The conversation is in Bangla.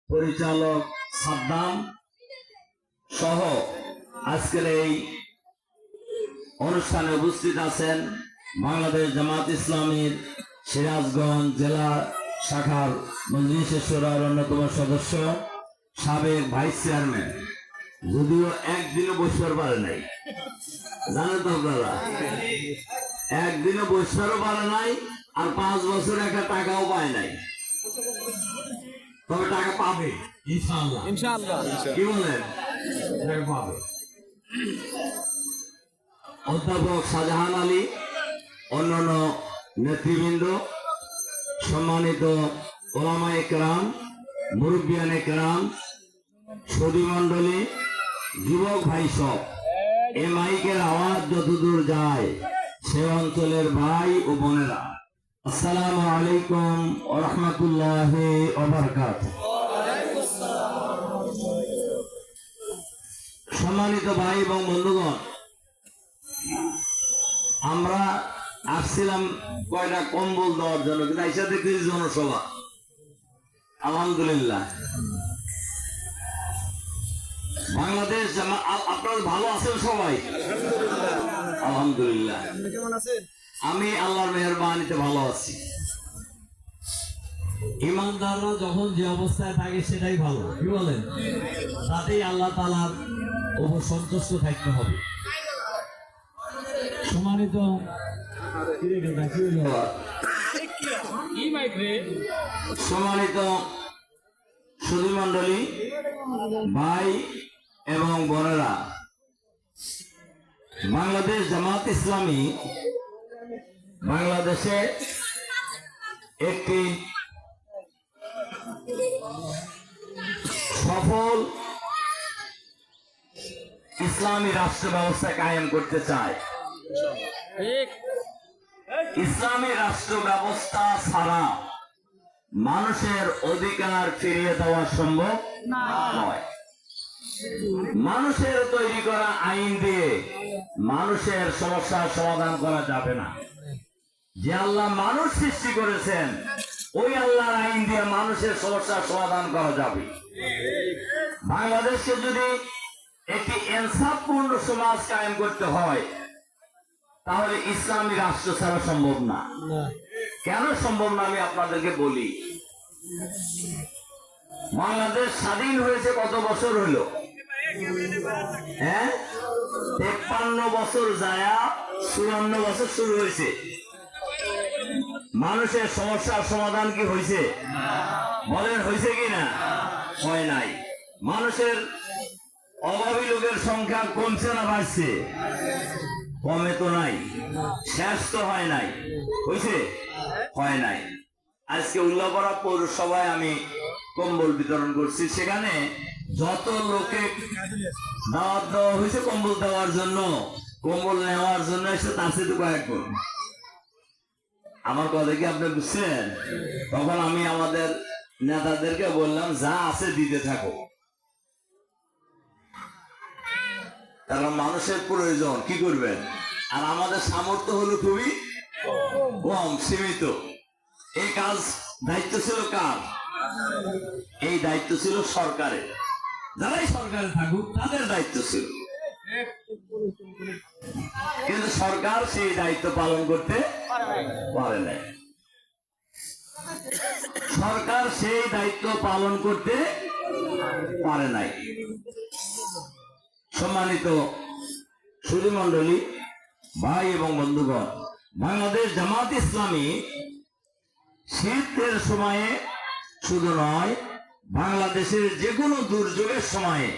পরিচালক সাদ্দাম সহ আজকের এই অনুষ্ঠানে উপস্থিত আছেন বাংলাদেশ জামাত ইসলামীর সিরাজগঞ্জ জেলা শাখার মজলিসে শুরার অন্যতম সদস্য সাবেক ভাইস চেয়ারম্যান, যদিও একদিনও বসবার পারে নাই, জানেন তো আপনারা, একদিনও বসবারও পারে নাই, আর 5 বছর একটা টাকাও পায় নাই। তবে টাকা পাবে ইনশাআল্লাহ, ইনশাআল্লাহ। কি বলেন? টাকা পাবে। অধ্যাপক শাহজাহান আলী, অন্যান্য নেতৃবৃন্দ, সম্মানিত ওলামায়ে কেরাম, মুরব্বিয়ানে কেরাম, সুধী মণ্ডলী, যুবক ভাই সব, এই মাইকের আওয়াজ যতদূর যায় সে অঞ্চলের ভাই ও বোনেরা, আসসালামু আলাইকুম ওয়া রাহমাতুল্লাহি ওয়া বারাকাতুহু। সম্মানিত ভাই এবং বন্ধুগণ, আমরা আসছিলাম কয়টা কম্বল দেওয়ার জন্য, কিন্তু আইসা দেখতেছি জনসভা। আলহামদুলিল্লাহ, বাংলাদেশ আপনারা ভালো আছেন সবাই? আলহামদুলিল্লাহ, আমি আল্লাহর মেহেরবানিতে ভালো আছি। ইমানদাররা যখন যে অবস্থায় থাকে সেটাই ভালো, কি বলেন? তাতেই আল্লাহ তাআলার উপর সন্তুষ্ট থাকতে হবে। সম্মানিত সম্মানিত সুধী মণ্ডলী, ভাই এবং বোনেরা, বাংলাদেশ জামাত ইসলামী বাংলাদেশে একটি সফল ইসলামী রাষ্ট্র ব্যবস্থা কায়েম করতে চায়। ইসলামী রাষ্ট্র ব্যবস্থা ছাড়া মানুষের অধিকার ফিরিয়ে দেওয়া সম্ভব নয়। মানুষের তৈরি করা আইন দিয়ে মানুষের সমস্যার সমাধান করা যাবে না। যে আল্লাহ মানুষ সৃষ্টি করেছেন ওই আল্লাহর আইন দিয়ে মানুষের সমস্যার সমাধান করা যাবে। বাংলাদেশকে যদি একটি ইনসাফপূর্ণ সমাজ কায়েম করতে হয় তাহলে ইসলামী রাষ্ট্র ছাড়া সম্ভব না। কেন সম্ভব না আমি আপনাদেরকে বলি। বাংলাদেশ স্বাধীন হয়েছে কত বছর হলো? 53 বছর যায়, 54 বছর শুরু হয়েছে। মানুষের সমস্যার সমাধান কি হয়েছে? বলেন, হয়েছে কি না? হয় নাই। মানুষের অভাবী লোকের সংখ্যা কমছে না বাড়ছে? কমে তো নাই, শেষ তো হয় নাই। হয়েছে? হয় নাই। আজকে উল্লাপাড়া পৌরসভায় আমি কম্বল বিতরণ করছি, সেখানে যত লোকে দাওয়াত দেওয়া হয়েছে কম্বল দেওয়ার জন্য, কম্বল নেওয়ার জন্য এসে তার সাথে কয়েকজন। আমার কথা কি আপনি বুঝছেন? তখন আমি আমাদের নেতাদেরকে বললাম, যা আছে দিতে থাকো, কারণ মানুষের প্রয়োজন, কি করবেন? আর আমাদের সামর্থ্য হলো খুবই কম, সীমিত। এই কাজ দায়িত্ব ছিল কার? এই দায়িত্ব ছিল সরকারের। যারাই সরকারে থাকুক তাদের দায়িত্ব ছিল, কিন্তু সরকার সেই দায়িত্ব পালন করতে পারে নাই। সরকার সেই দায়িত্ব পালন করতে পারে নাই। সম্মানিত সুধী মণ্ডলী, ভাই এবং বন্ধুগণ, বাংলাদেশ জামাত ইসলামী শীতের সময়ে শুধু নয়, বাংলাদেশের যে কোনো দুর্যোগের সময়ে